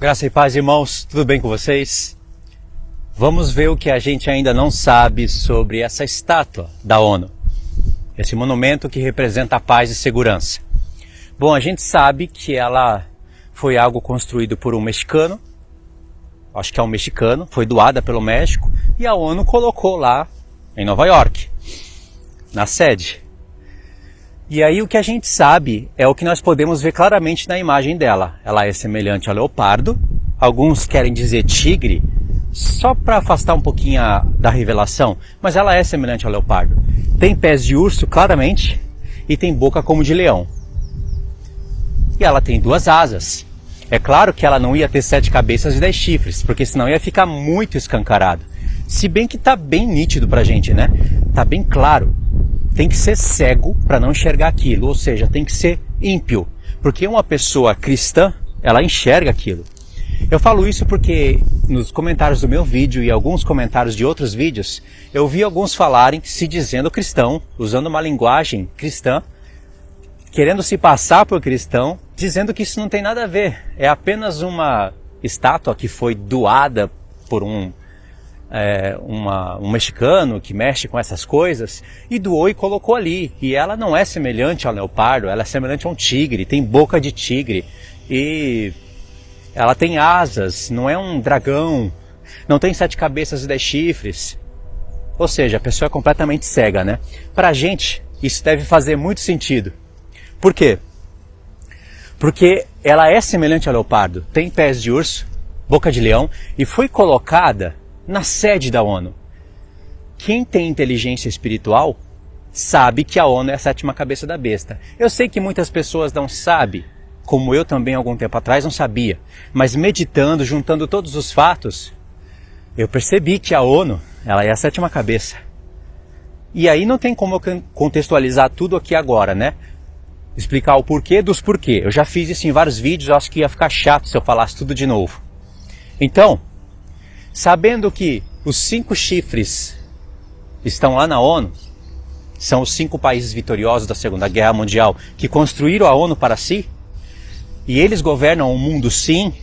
Graça e paz, irmãos, tudo bem com vocês? Vamos ver o que a gente ainda não sabe sobre essa estátua da ONU, esse monumento que representa a paz e segurança. Bom, a gente sabe que ela foi algo construído por um mexicano, acho que é um mexicano, foi doada pelo México e a ONU colocou lá em Nova York, na sede. E aí o que a gente sabe é o que nós podemos ver claramente na imagem dela. Ela é semelhante ao leopardo, alguns querem dizer tigre, só para afastar um pouquinho da revelação, mas ela é semelhante ao leopardo. Tem pés de urso, claramente, e tem boca como de leão. E ela tem 2 asas. É claro que ela não ia ter 7 cabeças e 10 chifres, porque senão ia ficar muito escancarado. Se bem que tá bem nítido pra gente, né? Tá bem claro. Tem que ser cego para não enxergar aquilo, ou seja, tem que ser ímpio, porque uma pessoa cristã, ela enxerga aquilo. Eu falo isso porque nos comentários do meu vídeo e alguns comentários de outros vídeos, eu vi alguns falarem se dizendo cristão, usando uma linguagem cristã, querendo se passar por cristão, dizendo que isso não tem nada a ver, é apenas uma estátua que foi doada por um mexicano que mexe com essas coisas e doou e colocou ali. E ela não é semelhante ao leopardo, ela é semelhante a um tigre, tem boca de tigre e ela tem asas, não é um dragão, não tem 7 cabeças e 10 chifres. Ou seja, a pessoa é completamente cega, né? Pra gente, isso deve fazer muito sentido. Por quê? Porque ela é semelhante ao leopardo, tem pés de urso, boca de leão e foi colocada na sede da ONU. Quem tem inteligência espiritual sabe que a ONU é a 7ª cabeça da besta. Eu sei que muitas pessoas não sabem, como eu também algum tempo atrás não sabia, mas meditando, juntando todos os fatos, eu percebi que a ONU, ela é a 7ª cabeça. E aí não tem como eu contextualizar tudo aqui agora, né? Explicar o porquê dos porquê. Eu já fiz isso em vários vídeos, eu acho que ia ficar chato se eu falasse tudo de novo. Então, sabendo que os 5 chifres estão lá na ONU, são os 5 países vitoriosos da Segunda Guerra Mundial que construíram a ONU para si, e eles governam o mundo sim,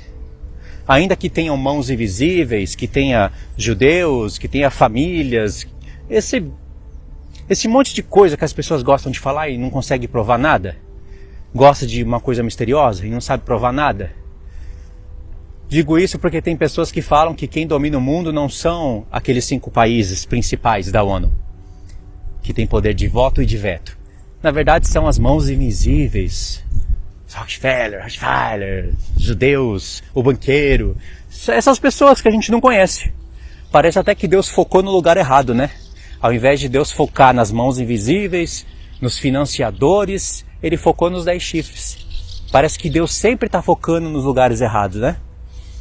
ainda que tenham mãos invisíveis, que tenha judeus, que tenha famílias, esse monte de coisa que as pessoas gostam de falar e não conseguem provar nada, gosta de uma coisa misteriosa e não sabe provar nada. Digo isso porque tem pessoas que falam que quem domina o mundo não são aqueles 5 países principais da ONU, que tem poder de voto e de veto. Na verdade são as mãos invisíveis, Rockefeller, judeus, o banqueiro, essas pessoas que a gente não conhece. Parece até que Deus focou no lugar errado, né? Ao invés de Deus focar nas mãos invisíveis, nos financiadores, ele focou nos 10 chifres. Parece que Deus sempre está focando nos lugares errados, né?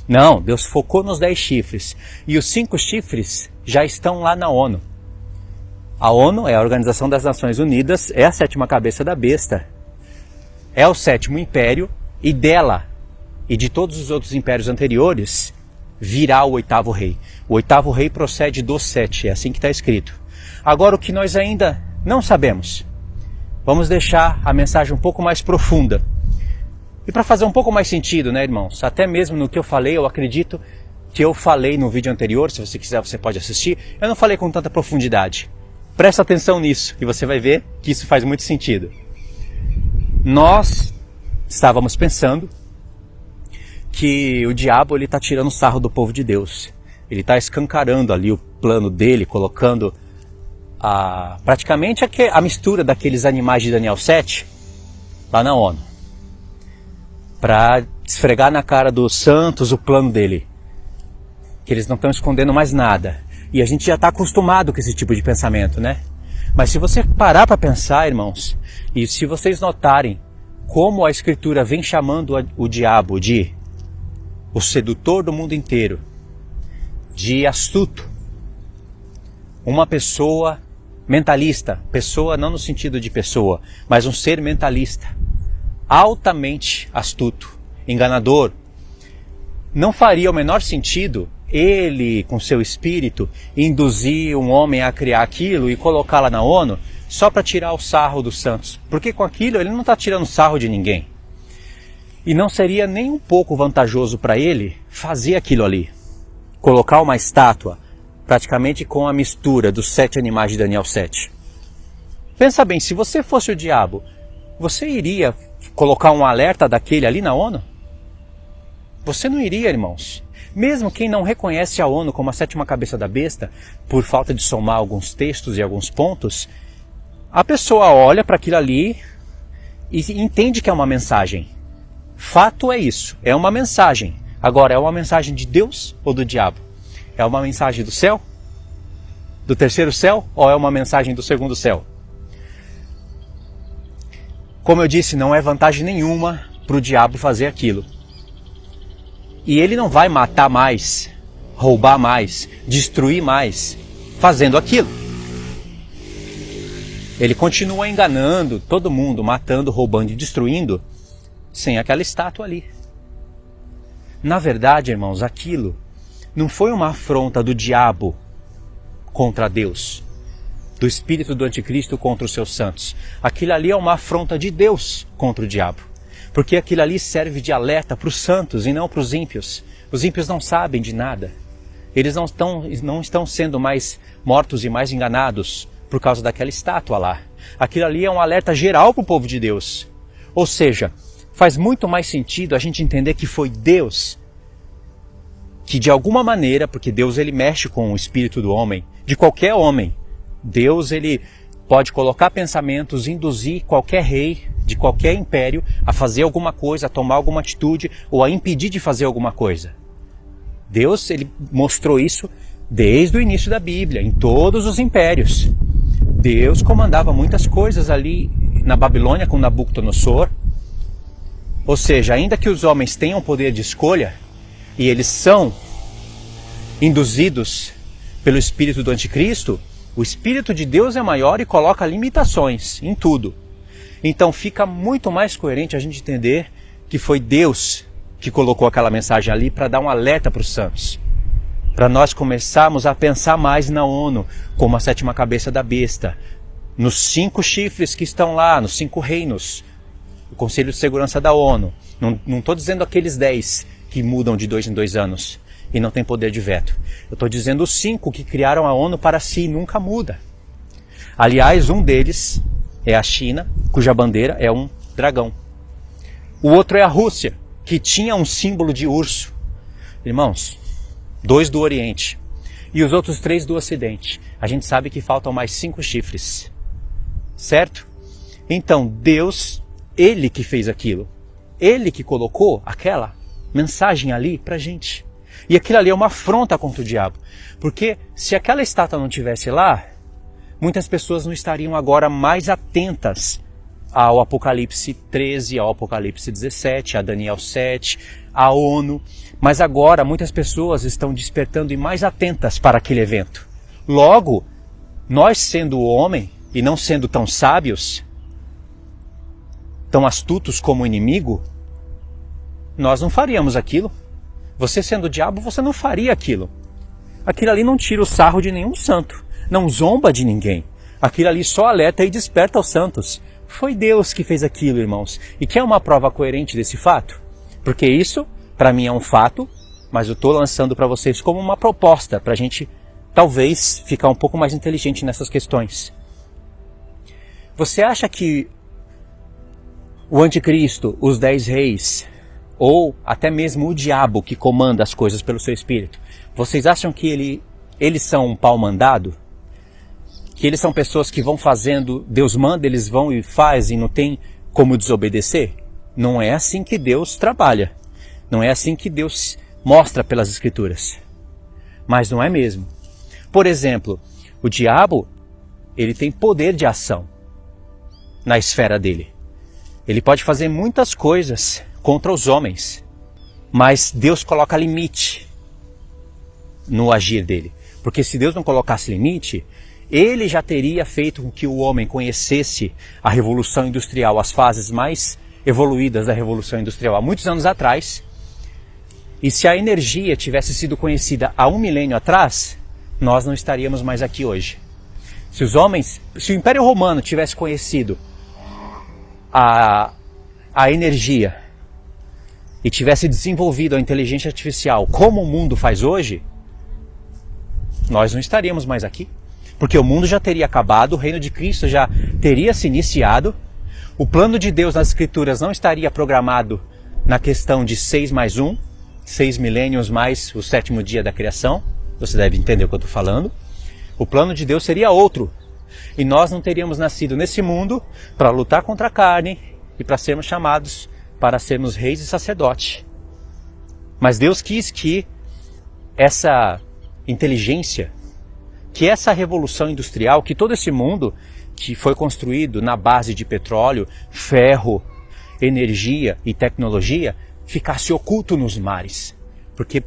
Não, Deus focou nos 10 chifres. E os 5 chifres já estão lá na ONU. A ONU é a Organização das Nações Unidas, é a 7ª cabeça da besta. É o 7º império e dela e de todos os outros impérios anteriores virá o 8º rei. O 8º rei procede dos 7, é assim que está escrito. Agora o que nós ainda não sabemos. Vamos deixar a mensagem um pouco mais profunda. E para fazer um pouco mais sentido, né, irmãos? Até mesmo no que eu falei, eu acredito que eu falei no vídeo anterior, se você quiser você pode assistir, eu não falei com tanta profundidade. Presta atenção nisso e você vai ver que isso faz muito sentido. Nós estávamos pensando que o diabo está tirando sarro do povo de Deus. Ele está escancarando ali o plano dele, colocando praticamente a mistura daqueles animais de Daniel 7 lá na ONU, para esfregar na cara dos santos o plano dele, que eles não estão escondendo mais nada. E a gente já está acostumado com esse tipo de pensamento, né? Mas se você parar para pensar, irmãos, e se vocês notarem como a Escritura vem chamando o diabo de o sedutor do mundo inteiro, de astuto, uma pessoa mentalista, pessoa não no sentido de pessoa, mas um ser mentalista, altamente astuto, enganador, não faria o menor sentido ele, com seu espírito, induzir um homem a criar aquilo e colocá-la na ONU só para tirar o sarro dos santos. Porque com aquilo ele não está tirando sarro de ninguém. E não seria nem um pouco vantajoso para ele fazer aquilo ali. Colocar uma estátua, praticamente com a mistura dos 7 animais de Daniel 7. Pensa bem, se você fosse o diabo, você iria colocar um alerta daquele ali na ONU? Você não iria, irmãos. Mesmo quem não reconhece a ONU como a 7ª cabeça da besta, por falta de somar alguns textos e alguns pontos, a pessoa olha para aquilo ali e entende que é uma mensagem. Fato é isso, é uma mensagem. Agora, é uma mensagem de Deus ou do diabo? É uma mensagem do céu? Do terceiro céu? Ou é uma mensagem do segundo céu? Como eu disse, não é vantagem nenhuma para o diabo fazer aquilo. E ele não vai matar mais, roubar mais, destruir mais, fazendo aquilo. Ele continua enganando todo mundo, matando, roubando e destruindo, sem aquela estátua ali. Na verdade, irmãos, aquilo não foi uma afronta do diabo contra Deus, do espírito do anticristo contra os seus santos. Aquilo ali é uma afronta de Deus contra o diabo. Porque aquilo ali serve de alerta para os santos e não para os ímpios. Os ímpios não sabem de nada. Eles não estão sendo mais mortos e mais enganados por causa daquela estátua lá. Aquilo ali é um alerta geral para o povo de Deus. Ou seja, faz muito mais sentido a gente entender que foi Deus que de alguma maneira, porque Deus ele mexe com o espírito do homem, de qualquer homem. Deus ele pode colocar pensamentos, induzir qualquer rei de qualquer império a fazer alguma coisa, a tomar alguma atitude ou a impedir de fazer alguma coisa. Deus ele mostrou isso desde o início da Bíblia, em todos os impérios. Deus comandava muitas coisas ali na Babilônia com Nabucodonosor. Ou seja, ainda que os homens tenham poder de escolha, e eles são induzidos pelo espírito do anticristo, o espírito de Deus é maior e coloca limitações em tudo. Então fica muito mais coerente a gente entender que foi Deus que colocou aquela mensagem ali para dar um alerta para os santos. Para nós começarmos a pensar mais na ONU como a 7ª cabeça da besta, nos 5 chifres que estão lá, nos 5 reinos, o Conselho de Segurança da ONU. Não estou dizendo aqueles 10 que mudam de 2 em 2 anos e não tem poder de veto. Eu estou dizendo os 5 que criaram a ONU para si e nunca muda. Aliás, um deles é a China, cuja bandeira é um dragão. O outro é a Rússia, que tinha um símbolo de urso. Irmãos, 2 do Oriente e os outros 3 do Ocidente. A gente sabe que faltam mais 5 chifres. Certo? Então, Deus, Ele que fez aquilo. Ele que colocou aquela mensagem ali pra gente. E aquilo ali é uma afronta contra o diabo. Porque se aquela estátua não tivesse lá, muitas pessoas não estariam agora mais atentas ao Apocalipse 13, ao Apocalipse 17, a Daniel 7, à ONU. Mas agora muitas pessoas estão despertando e mais atentas para aquele evento. Logo, nós sendo homem e não sendo tão sábios, tão astutos como o inimigo, nós não faríamos aquilo. Você sendo o diabo, você não faria aquilo. Aquilo ali não tira o sarro de nenhum santo, não zomba de ninguém. Aquilo ali só alerta e desperta os santos. Foi Deus que fez aquilo, irmãos. E quer uma prova coerente desse fato? Porque isso, para mim, é um fato, mas eu estou lançando para vocês como uma proposta, para a gente, talvez, ficar um pouco mais inteligente nessas questões. Você acha que o anticristo, os 10 reis, ou até mesmo o diabo que comanda as coisas pelo seu espírito, vocês acham que eles são um pau mandado? Que eles são pessoas que vão fazendo, Deus manda, eles vão e fazem e não tem como desobedecer? Não é assim que Deus trabalha. Não é assim que Deus mostra pelas Escrituras. Mas não é mesmo. Por exemplo, o diabo, ele tem poder de ação na esfera dele. Ele pode fazer muitas coisas contra os homens, mas Deus coloca limite no agir dele. Porque se Deus não colocasse limite, ele já teria feito com que o homem conhecesse a Revolução Industrial, as fases mais evoluídas da Revolução Industrial há muitos anos atrás. E se a energia tivesse sido conhecida há 1 milênio atrás, nós não estaríamos mais aqui hoje. Se o Império Romano tivesse conhecido a energia e tivesse desenvolvido a inteligência artificial como o mundo faz hoje, nós não estaríamos mais aqui. Porque o mundo já teria acabado, o reino de Cristo já teria se iniciado, o plano de Deus nas Escrituras não estaria programado na questão de 6 mais 1, 6 milênios mais o 7º dia da criação. Você deve entender o que eu estou falando. O plano de Deus seria outro. E nós não teríamos nascido nesse mundo para lutar contra a carne e para sermos chamados para sermos reis e sacerdotes. Mas Deus quis que essa inteligência, que essa revolução industrial, que todo esse mundo que foi construído na base de petróleo, ferro, energia e tecnologia, ficasse oculto nos mares. Porque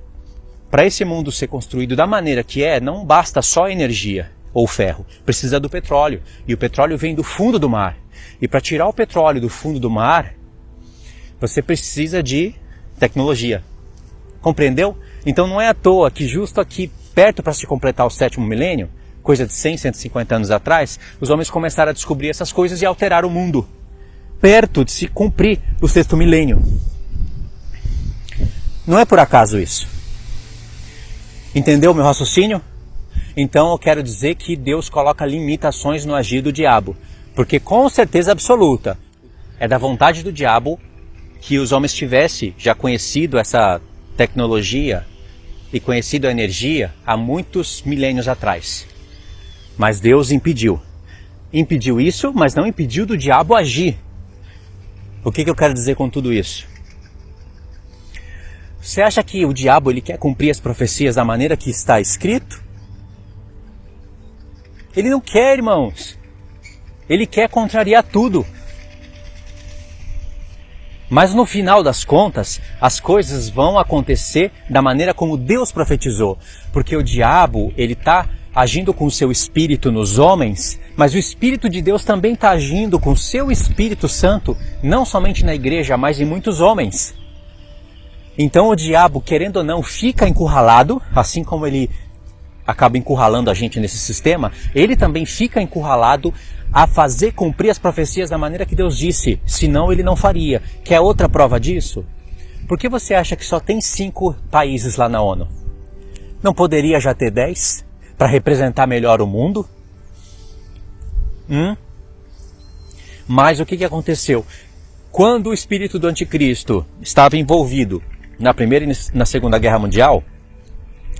para esse mundo ser construído da maneira que é, não basta só energia ou ferro, precisa do petróleo. E o petróleo vem do fundo do mar. E para tirar o petróleo do fundo do mar, você precisa de tecnologia. Compreendeu? Então não é à toa que justo aqui, perto para se completar o 7º milênio, coisa de 100, 150 anos atrás, os homens começaram a descobrir essas coisas e alterar o mundo. Perto de se cumprir o 6º milênio. Não é por acaso isso. Entendeu o meu raciocínio? Então eu quero dizer que Deus coloca limitações no agir do diabo. Porque com certeza absoluta, é da vontade do diabo que os homens tivessem já conhecido essa tecnologia e conhecido a energia há muitos milênios atrás. Mas Deus impediu. Impediu isso, mas não impediu do diabo agir. O que eu quero dizer com tudo isso? Você acha que o diabo ele quer cumprir as profecias da maneira que está escrito? Ele não quer, irmãos. Ele quer contrariar tudo. Mas no final das contas, as coisas vão acontecer da maneira como Deus profetizou. Porque o diabo, ele está agindo com o seu espírito nos homens, mas o Espírito de Deus também está agindo com o seu Espírito Santo, não somente na igreja, mas em muitos homens. Então o diabo, querendo ou não, fica encurralado, assim como ele acaba encurralando a gente nesse sistema, ele também fica encurralado a fazer cumprir as profecias da maneira que Deus disse, senão ele não faria. Quer outra prova disso? Por que você acha que só tem 5 países lá na ONU? Não poderia já ter 10 para representar melhor o mundo? Mas o que aconteceu? Quando o espírito do anticristo estava envolvido na Primeira e na Segunda Guerra Mundial,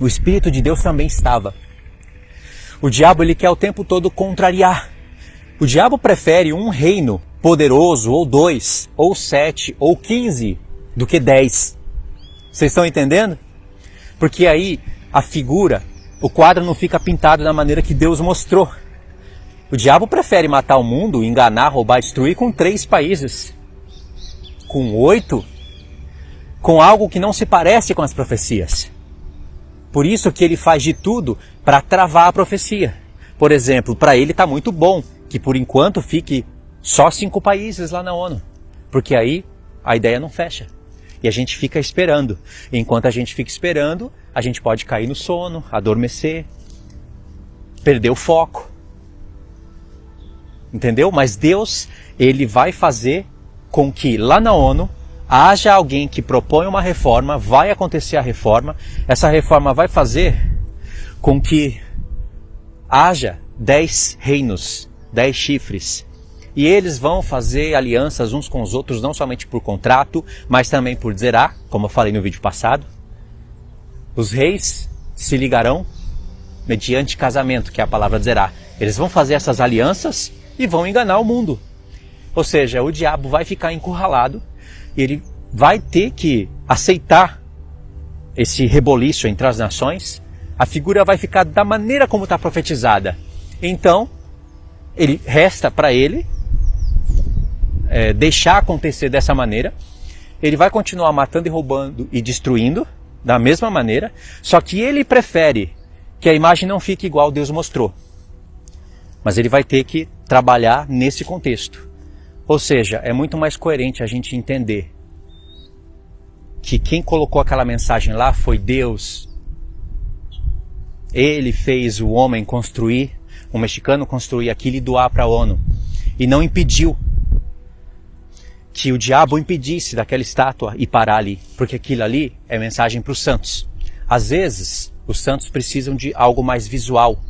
o Espírito de Deus também estava. O diabo ele quer o tempo todo contrariar. O diabo prefere um reino poderoso, ou 2, ou 7, ou 15, do que 10. Vocês estão entendendo? Porque aí a figura, o quadro não fica pintado da maneira que Deus mostrou. O diabo prefere matar o mundo, enganar, roubar, destruir com 3 países. Com 8, com algo que não se parece com as profecias. Por isso que ele faz de tudo para travar a profecia. Por exemplo, para ele está muito bom que por enquanto fique só 5 países lá na ONU. Porque aí a ideia não fecha. E a gente fica esperando. E enquanto a gente fica esperando, a gente pode cair no sono, adormecer, perder o foco. Entendeu? Mas Deus, ele vai fazer com que lá na ONU haja alguém que propõe uma reforma, vai acontecer a reforma, essa reforma vai fazer com que haja 10 reinos, 10 chifres, e eles vão fazer alianças uns com os outros, não somente por contrato, mas também por zerá, como eu falei no vídeo passado. Os reis se ligarão mediante casamento, que é a palavra zerá. Eles vão fazer essas alianças e vão enganar o mundo. Ou seja, o diabo vai ficar encurralado, ele vai ter que aceitar esse reboliço entre as nações, a figura vai ficar da maneira como está profetizada. Então, resta para ele deixar acontecer dessa maneira, ele vai continuar matando e roubando e destruindo da mesma maneira, só que ele prefere que a imagem não fique igual Deus mostrou. Mas ele vai ter que trabalhar nesse contexto. Ou seja, é muito mais coerente a gente entender que quem colocou aquela mensagem lá foi Deus. Ele fez o homem construir, o mexicano construir aquilo e doar para a ONU. E não impediu. que o diabo impedisse daquela estátua ir parar ali, porque aquilo ali é mensagem para os santos. Às vezes, os santos precisam de algo mais visual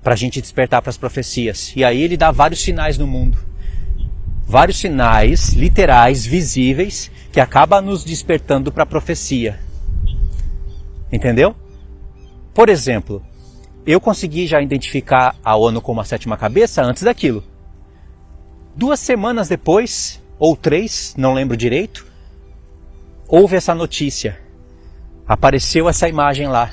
para a gente despertar para as profecias. E aí ele dá vários sinais no mundo. Vários sinais literais, visíveis, que acabam nos despertando para a profecia. Entendeu? Por exemplo, eu consegui já identificar a ONU como a sétima cabeça antes daquilo. 2 semanas depois, ou 3, não lembro direito, houve essa notícia. Apareceu essa imagem lá.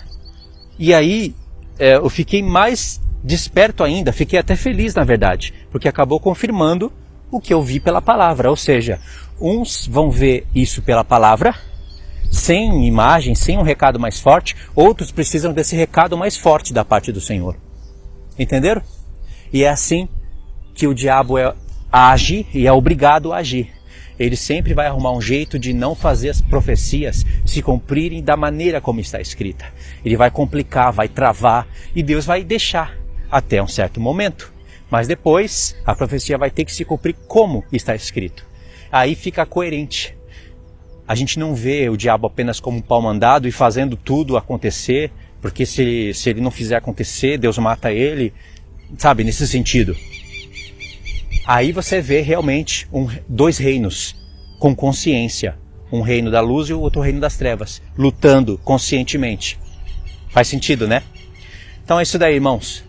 E aí eu fiquei mais desperto ainda, fiquei até feliz na verdade, porque acabou confirmando o que eu vi pela palavra. Ou seja, uns vão ver isso pela palavra, sem imagem, sem um recado mais forte, outros precisam desse recado mais forte da parte do Senhor. Entenderam? E é assim que o diabo age e é obrigado a agir. Ele sempre vai arrumar um jeito de não fazer as profecias se cumprirem da maneira como está escrita. Ele vai complicar, vai travar, e Deus vai deixar até um certo momento. Mas depois a profecia vai ter que se cumprir como está escrito. Aí fica coerente. A gente não vê o diabo apenas como um pau mandado e fazendo tudo acontecer, porque se ele não fizer acontecer, Deus mata ele, sabe, nesse sentido. Aí você vê realmente 2 reinos com consciência. Um reino da luz e o outro reino das trevas, lutando conscientemente. Faz sentido, né? Então é isso daí, irmãos.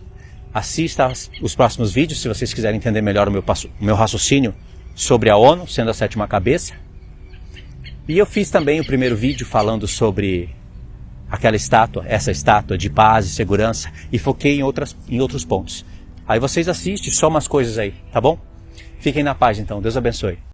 Assista os próximos vídeos se vocês quiserem entender melhor o meu raciocínio sobre a ONU, sendo a sétima cabeça. E eu fiz também o primeiro vídeo falando sobre aquela estátua, essa estátua de paz e segurança, e foquei em outros pontos. Aí vocês assistem, só umas coisas aí, tá bom? Fiquem na paz então, Deus abençoe.